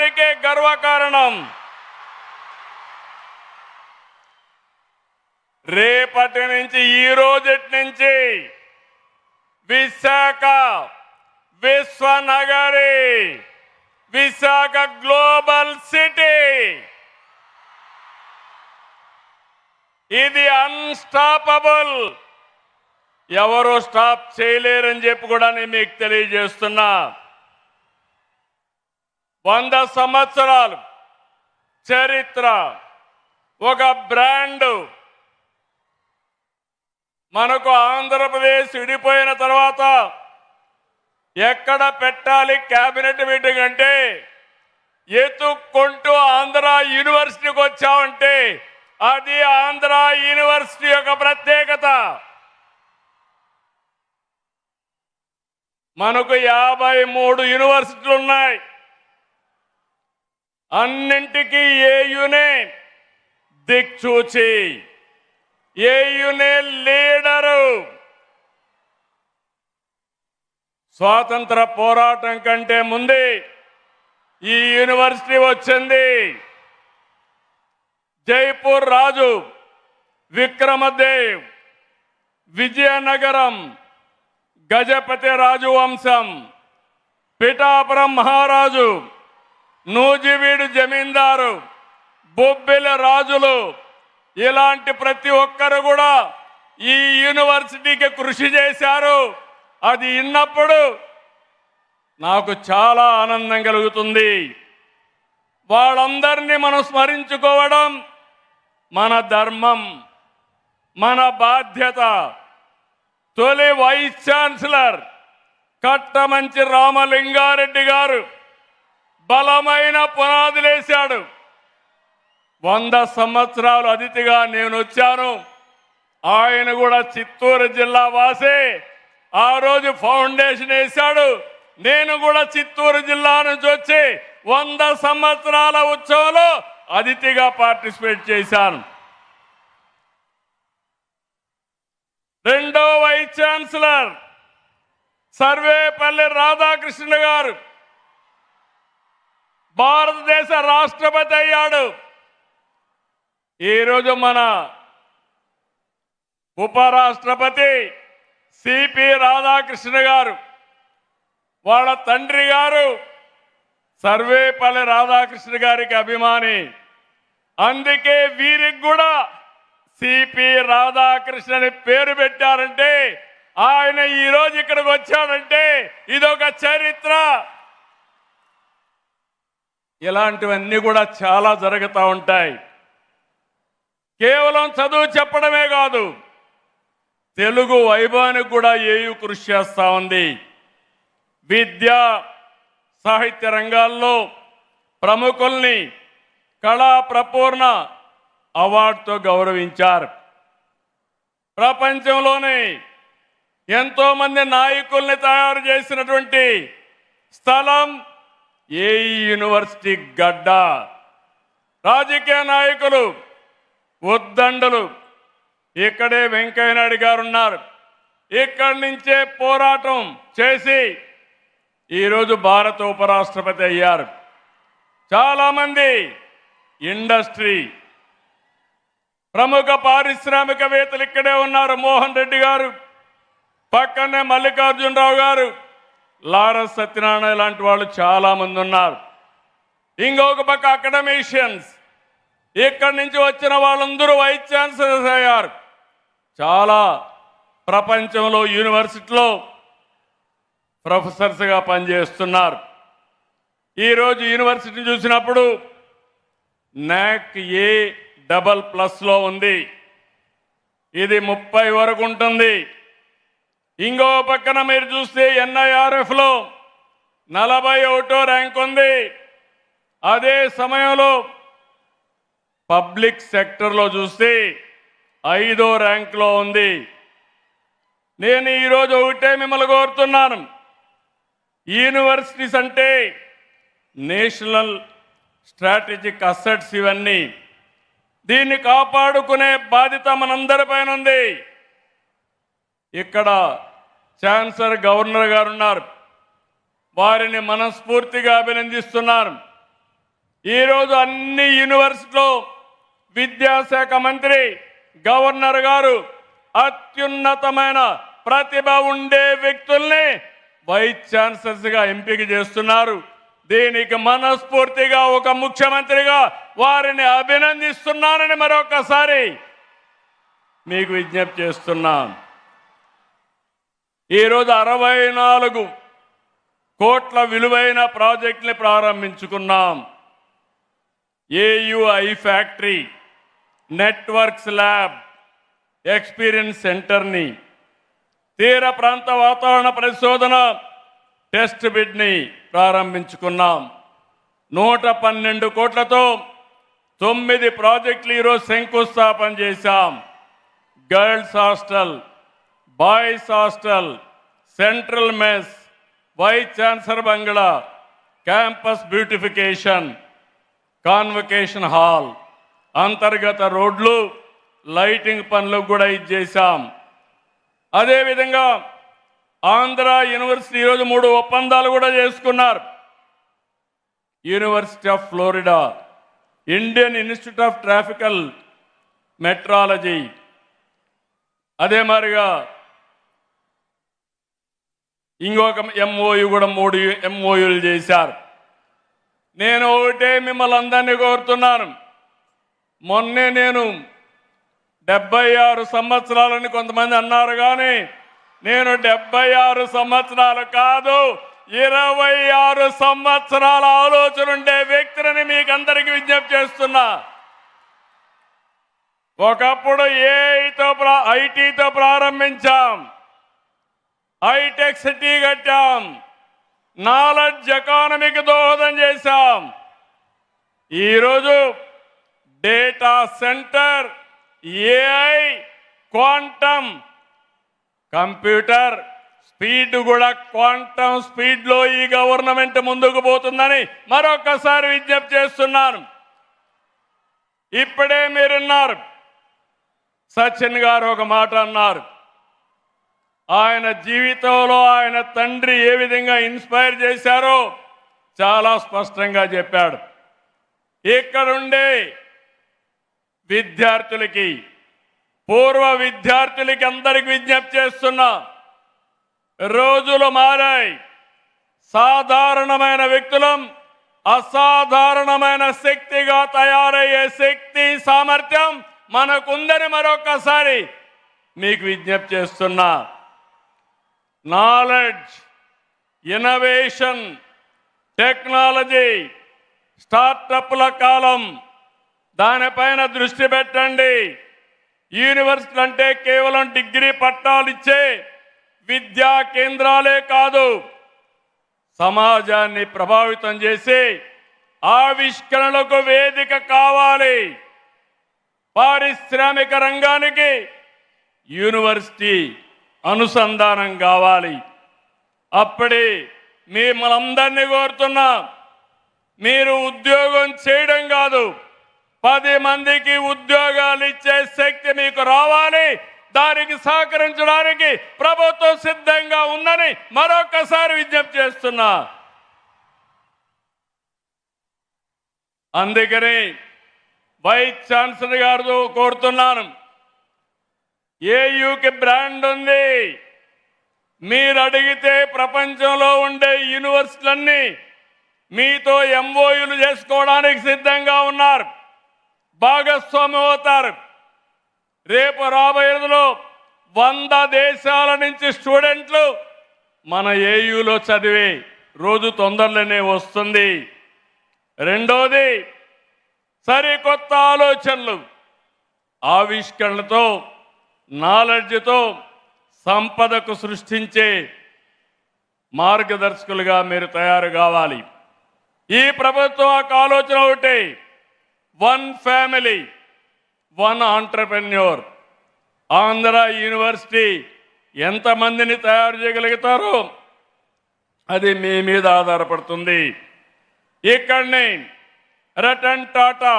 మనందరికీ గర్వకారణం. రేపటి నుంచి ఈ రోజటి నుంచి విశాఖ విశ్వనగరి, విశాఖ గ్లోబల్ సిటీ, ఇది అన్స్టాపబుల్. ఎవరు స్టాప్ చేయలేరని చెప్పి కూడా నేను మీకు తెలియజేస్తున్నా. 100 సంవత్సరాలు చరిత్ర, ఒక బ్రాండ్. మనకు ఆంధ్రప్రదేశ్ విడిపోయిన తర్వాత ఎక్కడ పెట్టాలి కేబినెట్ మీటింగ్ అంటే ఎత్తుక్కుంటూ ఆంధ్ర యూనివర్సిటీకి వచ్చామంటే అది ఆంధ్ర యూనివర్సిటీ యొక్క ప్రత్యేకత. మనకు 53 యూనివర్సిటీలు ఉన్నాయి. అన్నింటికీ ఏయునే దిక్చూచి, ఏయునే లీడరు. స్వాతంత్ర పోరాటం కంటే ముందే ఈ యూనివర్సిటీ వచ్చింది. జైపూర్ రాజు విక్రమదేవ్, విజయనగరం గజపతి రాజు వంశం, పిఠాపురం మహారాజు, నూజివీడు జమీందారు, బొబ్బిలి రాజులు, ఇలాంటి ప్రతి ఒక్కరు కూడా ఈ యూనివర్సిటీకి కృషి చేశారు. అది విన్నప్పుడు నాకు చాలా ఆనందం కలుగుతుంది. వాళ్ళందరినీ మనం స్మరించుకోవడం మన ధర్మం, మన బాధ్యత. తొలి వైస్ ఛాన్సలర్ కట్టమంచి రామలింగారెడ్డి గారు బలమైన పునాదులేశాడు. 100 సంవత్సరాలు అతిథిగా నేను వచ్చాను. ఆయన కూడా చిత్తూరు జిల్లా వాసే. ఆ రోజు ఫౌండేషన్ వేశాడు. నేను కూడా చిత్తూరు జిల్లా నుంచి వచ్చి 100 సంవత్సరాల ఉత్సవంలో అతిథిగా పార్టిసిపేట్ చేశాను. రెండో వైస్ ఛాన్సలర్ సర్వేపల్లి రాధాకృష్ణ గారు భారతదేశ రాష్ట్రపతి అయ్యాడు. ఈరోజు మన ఉపరాష్ట్రపతి సిపి రాధాకృష్ణ గారు, వాళ్ళ తండ్రి గారు సర్వేపల్లి రాధాకృష్ణ గారికి అభిమాని. అందుకే వీరికి కూడా సిపి రాధాకృష్ణ అని పేరు పెట్టారంటే, ఆయన ఈరోజు ఇక్కడికి వచ్చాడంటే ఇదొక చరిత్ర. ఇలాంటివన్నీ కూడా చాలా జరుగుతూ ఉంటాయి. కేవలం చదువు చెప్పడమే కాదు, తెలుగు వైభవానికి కూడా ఏయు కృషి చేస్తూ ఉంది. విద్య సాహిత్య రంగాల్లో ప్రముఖుల్ని కళా ప్రపూర్ణ అవార్డుతో గౌరవించారు. ప్రపంచంలోనే ఎంతో మంది నాయకుల్ని తయారు చేసినటువంటి స్థలం ఏఈ యూనివర్సిటీ గడ్డ. రాజకీయ నాయకులు, ఉద్దండులు ఇక్కడే వెంకయ్యనాయుడు గారు ఉన్నారు. ఇక్కడి నుంచే పోరాటం చేసి ఈరోజు భారత ఉపరాష్ట్రపతి అయ్యారు. చాలామంది ఇండస్ట్రీ ప్రముఖ పారిశ్రామికవేత్తలు ఇక్కడే ఉన్నారు. మోహన్ రెడ్డి గారు, పక్కనే మల్లికార్జునరావు గారు, లారస్ సత్యనారాయణ లాంటి వాళ్ళు చాలా మంది ఉన్నారు. ఇంకొక పక్క అకాడమిషియన్స్, ఇక్కడి నుంచి వచ్చిన వాళ్ళందరూ వైస్ ఛాన్సలర్స్ అయ్యారు. చాలా ప్రపంచంలో యూనివర్సిటీలో ప్రొఫెసర్స్గా పనిచేస్తున్నారు. ఈరోజు యూనివర్సిటీ చూసినప్పుడు NAC A++ ఉంది. ఇది 30 వరకు ఉంటుంది. ఇంకో పక్కన మీరు చూస్తే NIRFలో 41వ ర్యాంక్ ఉంది. అదే సమయంలో పబ్లిక్ సెక్టర్లో చూస్తే 5వ ర్యాంక్లో ఉంది. నేను ఈరోజు ఒకటే మిమ్మల్ని కోరుతున్నాను, యూనివర్సిటీస్ అంటే నేషనల్ స్ట్రాటజిక్ అసెట్స్. ఇవన్నీ దీన్ని కాపాడుకునే బాధ్యత మనందరిపైన ఉంది. ఇక్కడ ఛాన్సలర్ గవర్నర్ గారు ఉన్నారు, వారిని మనస్ఫూర్తిగా అభినందిస్తున్నాను. ఈరోజు అన్ని యూనివర్సిటీలో విద్యాశాఖ మంత్రి గవర్నర్ గారు అత్యున్నతమైన ప్రతిభ ఉండే వ్యక్తుల్ని వైస్ ఛాన్సలర్స్గా ఎంపిక చేస్తున్నారు. దీనికి మనస్ఫూర్తిగా ఒక ముఖ్యమంత్రిగా వారిని అభినందిస్తున్నానని మరొకసారి మీకు విజ్ఞప్తి చేస్తున్నాను. ఈరోజు 64 కోట్ల విలువైన ప్రాజెక్టుని ప్రారంభించుకున్నాం. AU I factory, networks lab, experience సెంటర్ని, తీర ప్రాంత వాతావరణ పరిశోధన టెస్ట్ బిడ్ని ప్రారంభించుకున్నాం. 112 కోట్లతో 9 ప్రాజెక్టులు ఈరోజు శంకుస్థాపన చేశాం. Girls hostel, boys hostel, central mess, vice chancellor బంగ్లా, క్యాంపస్ బ్యూటిఫికేషన్, కాన్వకేషన్ హాల్, అంతర్గత రోడ్లు, లైటింగ్ పనులు కూడా ఇచ్చేసాం. అదేవిధంగా ఆంధ్ర యూనివర్సిటీ ఈరోజు 3 ఒప్పందాలు కూడా చేసుకున్నారు. University of Florida, Indian institute of tropical meteorology, అదే మాదిరిగా ఇంకొక ఎంఓయు కూడా 3 ఎంఓయులు చేశారు. నేను ఒకటే మిమ్మల్ని అందరినీ కోరుతున్నాను. మొన్నే నేను 76 సంవత్సరాలని కొంతమంది అన్నారు, కానీ నేను 76 సంవత్సరాలు కాదు, 26 సంవత్సరాల ఆలోచన ఉండే వ్యక్తిని మీకు అందరికీ విజ్ఞప్తి చేస్తున్నా. ఒకప్పుడు ఐటీతో ప్రారంభించాం, హైటెక్ సిటీ కట్టాం, నాలెడ్జ్ ఎకానమీకి దోహదం చేశాం. ఈరోజు data centre, AI, quantum computer speed కూడా క్వాంటమ్ స్పీడ్లో ఈ గవర్నమెంట్ ముందుకు పోతుందని మరొకసారి విజ్ఞప్తి చేస్తున్నాను. ఇప్పుడే మీరున్నారు, సచిన్ గారు ఒక మాట అన్నారు. ఆయన జీవితంలో ఆయన తండ్రి ఏ విధంగా ఇన్స్పైర్ చేశారో చాలా స్పష్టంగా చెప్పాడు. ఇక్కడుండే విద్యార్థులకి, పూర్వ విద్యార్థులకి అందరికి విజ్ఞప్తి చేస్తున్నా, రోజులు మారాయి. సాధారణమైన వ్యక్తులం అసాధారణమైన శక్తిగా తయారయ్యే శక్తి సామర్థ్యం మనకుందని మరొకసారి మీకు విజ్ఞప్తి చేస్తున్నా. నాలెడ్జ్, ఇన్నోవేషన్, టెక్నాలజీ, స్టార్టప్ల కాలం, దానిపైన దృష్టి పెట్టండి. యూనివర్సిటీ అంటే కేవలం డిగ్రీ పట్టాలు ఇచ్చే విద్యా కేంద్రాలే కాదు, సమాజాన్ని ప్రభావితం చేసి ఆవిష్కరణలకు వేదిక కావాలి. పారిశ్రామిక రంగానికి యూనివర్సిటీ అనుసంధానం కావాలి. అప్పుడే మిమ్మల్ని కోరుతున్నా, మీరు ఉద్యోగం చేయడం కాదు, 10 మందికి ఉద్యోగాలు ఇచ్చే శక్తి మీకు రావాలి. దానికి సహకరించడానికి ప్రభుత్వం సిద్ధంగా ఉందని మరొకసారి విజ్ఞప్తి చేస్తున్నా. అందుకని వైస్ ఛాన్సలర్ గారు కోరుతున్నాను, ఏయుకి బ్రాండ్ ఉంది. మీరు అడిగితే ప్రపంచంలో ఉండే యూనివర్సిటీలన్నీ మీతో ఎంఓయూలు చేసుకోవడానికి సిద్ధంగా ఉన్నారు, భాగస్వామి అవుతారు. రేపు రాబోయే రోజుల్లో 100 దేశాల నుంచి స్టూడెంట్లు మన ఏయులో చదివే రోజు తొందరలోనే వస్తుంది. రెండోది, సరికొత్త ఆలోచనలు, ఆవిష్కరణలతో, నాలెడ్జ్తో సంపదకు సృష్టించే మార్గదర్శకులుగా మీరు తయారు కావాలి. ఈ ప్రభుత్వం ఒక ఆలోచన ఒకటి, 1 ఫ్యామిలీ 1 ఆంటర్‌ప్రెన్యూర్. ఆంధ్ర యూనివర్సిటీ ఎంతమందిని తయారు చేయగలుగుతారో అది మీ మీద ఆధారపడుతుంది. ఇక్కడనే రతన్ టాటా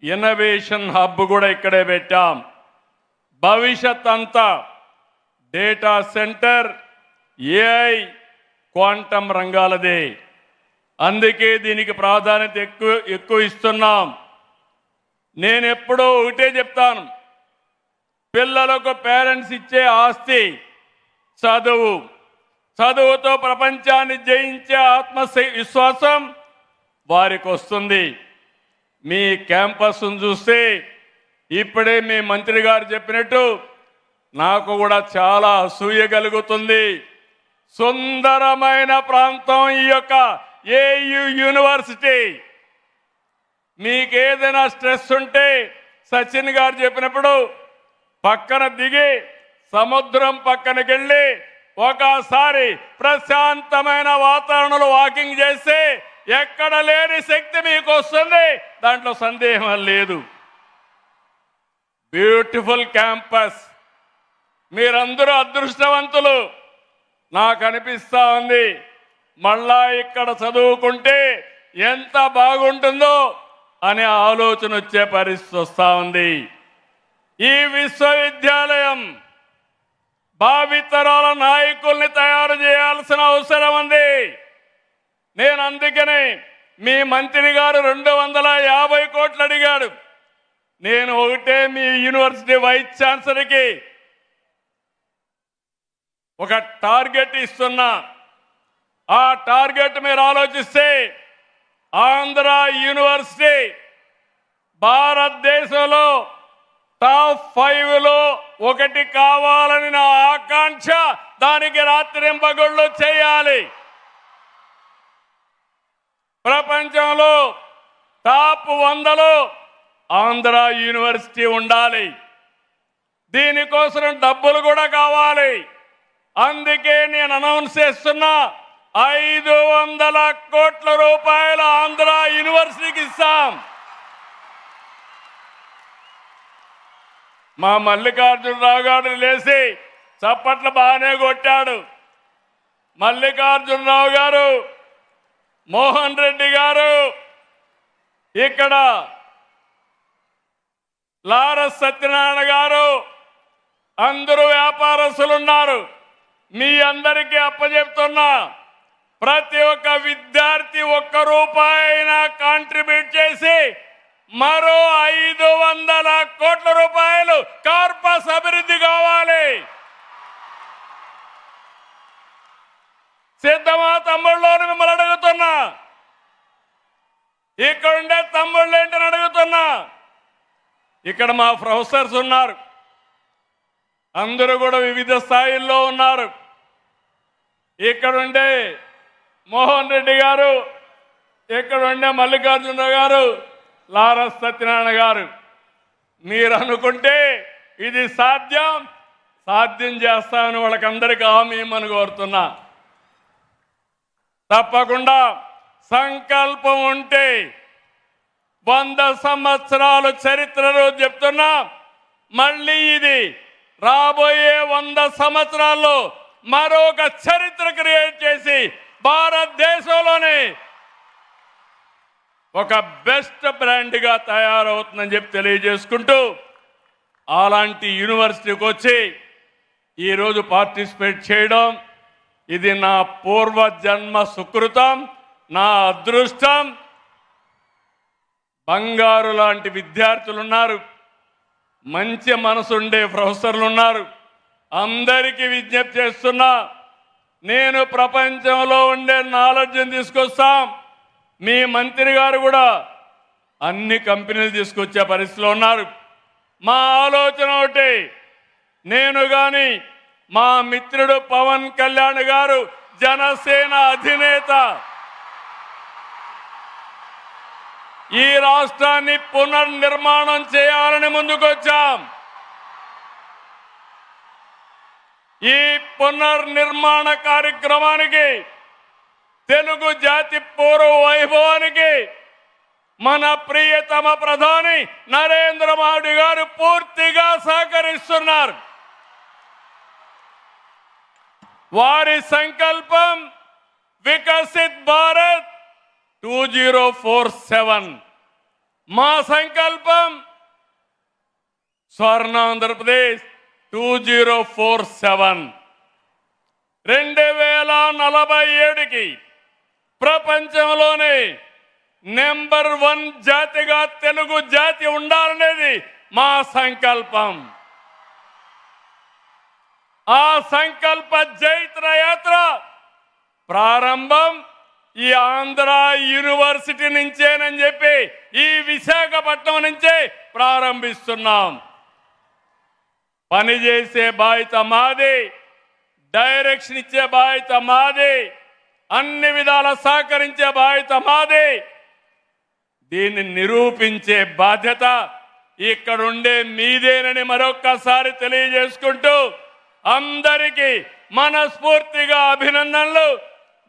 ఇన్నోవేషన్ హబ్ కూడా ఇక్కడే పెట్టాం. భవిష్యత్ అంతా డేటా సెంటర్, ఏఐ, క్వాంటమ్ రంగాలదే. అందుకే దీనికి ప్రాధాన్యత ఎక్కువ ఇస్తున్నాం. నేను ఎప్పుడూ ఒకటే చెప్తాను, పిల్లలకు పేరెంట్స్ ఇచ్చే ఆస్తి చదువు. చదువుతో ప్రపంచాన్ని జయించే ఆత్మవిశ్వాసం వారికి వస్తుంది. మీ క్యాంపస్ను చూస్తే ఇప్పుడే మీ మంత్రి గారు చెప్పినట్టు నాకు కూడా చాలా అసూయ కలుగుతుంది. సుందరమైన ప్రాంతం ఈ యొక్క ఏయు యూనివర్సిటీ. మీకేదైనా స్ట్రెస్ ఉంటే సచిన్ గారు చెప్పినప్పుడు పక్కన దిగి సముద్రం పక్కనకి వెళ్ళి ఒకసారి ప్రశాంతమైన వాతావరణంలో వాకింగ్ చేస్తే ఎక్కడ లేని శక్తి మీకు వస్తుంది, దాంట్లో సందేహం లేదు. Beautiful campus. మీరందరూ అదృష్టవంతులు. నాకు అనిపిస్తా ఉంది మళ్ళా ఇక్కడ చదువుకుంటే ఎంత బాగుంటుందో అనే ఆలోచన వచ్చే పరిస్థితి వస్తూ ఉంది. ఈ విశ్వవిద్యాలయం భావితరాల నాయకుల్ని తయారు చేయాల్సిన అవసరం ఉంది. నేను అందుకనే మీ మంత్రి గారు 250 కోట్లు అడిగాడు. నేను ఒకటే మీ యూనివర్సిటీ వైస్ ఛాన్సలర్కి ఒక టార్గెట్ ఇస్తున్నా. ఆ టార్గెట్ మీరు ఆలోచిస్తే ఆంధ్ర యూనివర్సిటీ భారతదేశంలో టాప్ 5లో ఒకటి కావాలని నా ఆకాంక్ష. దానికి రాత్రింబగళ్ళు చేయాలి. ప్రపంచంలో టాప్ 100లో ఆంధ్ర యూనివర్సిటీ ఉండాలి. దీనికోసం డబ్బులు కూడా కావాలి. అందుకే నేను అనౌన్స్ చేస్తున్నా 500 కోట్ల రూపాయలు ఆంధ్ర యూనివర్సిటీకి ఇస్తాం. మా మల్లికార్జునరావు గారు లేచి చప్పట్లు బాగానే కొట్టాడు. మల్లికార్జునరావు గారు, మోహన్ రెడ్డి గారు, ఇక్కడ లారస్ సత్యనారాయణ గారు, అందరూ వ్యాపారస్తులు ఉన్నారు. మీ అందరికీ అప్పచెప్తున్నా, ప్రతి ఒక్క విద్యార్థి 1 రూపాయి అయినా కాంట్రిబ్యూట్ చేసి మరో 500 కోట్ల రూపాయలు కార్పస్ అభివృద్ధి కావాలి. సిద్ధమా తమ్ముళ్ళని మిమ్మల్ని అడుగుతున్నా. ఇక్కడుండే తమ్ముళ్ళు ఏంటని అడుగుతున్నా. ఇక్కడ మా ప్రొఫెసర్స్ ఉన్నారు, అందరూ కూడా వివిధ స్థాయిల్లో ఉన్నారు. ఇక్కడుండే మోహన్ రెడ్డి గారు, ఇక్కడుండే మల్లికార్జునరావు గారు, లారస్ సత్యనారాయణ గారు. మీరు అనుకుంటే ఇది సాధ్యం చేస్తామని వాళ్ళకందరికీ హామీ ఇమ్మని కోరుతున్నా. తప్పకుండా సంకల్పం ఉంటే 100 సంవత్సరాలు చరిత్రలో చెప్తున్నా. మళ్ళీ ఇది రాబోయే 100 సంవత్సరాల్లో మరొక చరిత్ర క్రియేట్ చేసి భారతదేశంలోనే ఒక బెస్ట్ బ్రాండ్గా తయారవుతుందని చెప్పి తెలియజేసుకుంటూ, అలాంటి యూనివర్సిటీకి వచ్చి ఈరోజు పార్టిసిపేట్ చేయడం ఇది నా పూర్వజన్మ సుకృతం, నా అదృష్టం. బంగారు లాంటి విద్యార్థులు ఉన్నారు, మంచి మనసుండే ప్రొఫెసర్లు ఉన్నారు. అందరికీ విజ్ఞప్తి చేస్తున్నా, నేను ప్రపంచంలో ఉండే నాలెడ్జ్ని తీసుకొస్తాం. మీ మంత్రి గారు కూడా అన్ని కంపెనీలు తీసుకొచ్చే పరిస్థితిలో ఉన్నారు. మా ఆలోచన ఒకటి, నేను కానీ మా మిత్రుడు పవన్ కళ్యాణ్ గారు జనసేన అధినేత ఈ రాష్ట్రాన్ని పునర్నిర్మాణం చేయాలని ముందుకొచ్చాం. ఈ పునర్నిర్మాణ కార్యక్రమానికి, తెలుగు జాతి పూర్వ వైభవానికి మన ప్రియతమ ప్రధాని నరేంద్ర మోడీ గారు పూర్తిగా సహకరిస్తున్నారు. వారి సంకల్పం వికసిత్ భారత్ 2047. మా సంకల్పం స్వర్ణాంధ్రప్రదేశ్ 2047. 2047కి ప్రపంచంలోనే నెంబర్ 1 జాతిగా తెలుగు జాతి ఉండాలనేది మా సంకల్పం. ఆ సంకల్ప జైత్ర యాత్ర ప్రారంభం ఈ ఆంధ్ర యూనివర్సిటీ నుంచేనని చెప్పి ఈ విశాఖపట్నం నుంచే ప్రారంభిస్తున్నాం. పనిచేసే బాధ్యత మాది, డైరెక్షన్ ఇచ్చే బాధ్యత మాది, అన్ని విధాల సహకరించే బాధ్యత మాది. దీన్ని నిరూపించే బాధ్యత ఇక్కడుండే మీదేనని మరొక్కసారి తెలియజేసుకుంటూ అందరికీ మనస్ఫూర్తిగా అభినందనలు,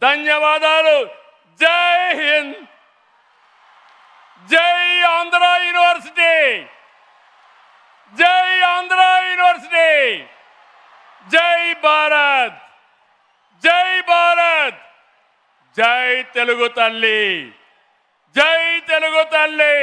ధన్యవాదాలు. జై హింద్, జై ఆంధ్ర యూనివర్సిటీ, జై ఆంధ్ర యూనివర్సిటీ, జై భారత్, జై భారత్, జై తెలుగు తల్లి, జై తెలుగు తల్లి.